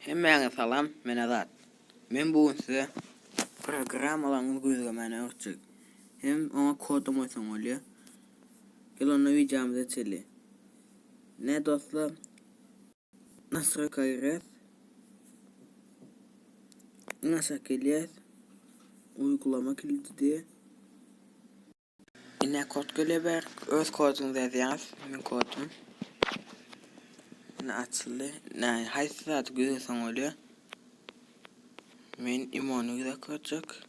Hemen salam, men Azat. Men bugün size programmalarını gözlemeni öğretecek. Hem ona kodum olsun oluyor. Gel onu videomuzda çeli. Ne dostlar? Nasıl kayırız? Nasıl geliriz? Uygulama kilidi diye. Yine kod geliyor. Öz kodunu yazıyoruz. Benim kodum. Ne açıldı? Ne hayır saat gözüksen oluyor. Men imonu güzel koyacak.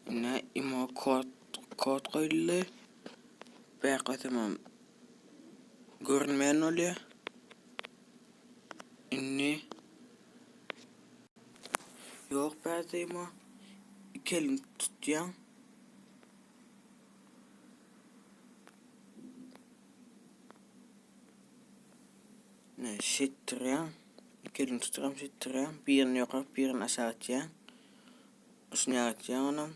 Yine imo kod koyuldu. Berkotamam görünmeyen oluyor. Inni yok bazıyma. İki elini tutacağım. Ne şittiriyorum. İki elini tutuyorum, şittiriyorum. Birini yukarı, birini aşağı atacağım. Şunu atacağım onun.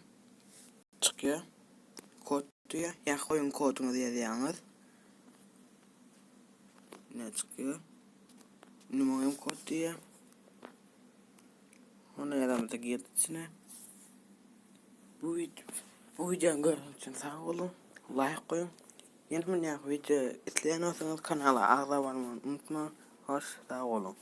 Çıkıyor. Kod diyor. Ya koyun kodunu yazıyorsunuz. Ne çıkıyor? Numaram kod diyor. Onu yazamıza girdi içine. Bu videoyu gördüğünüz için sağ olun. Like koyun. Yeni video izleyen olsanız kanala abone olmayı unutmayın. Hoş sağ olun.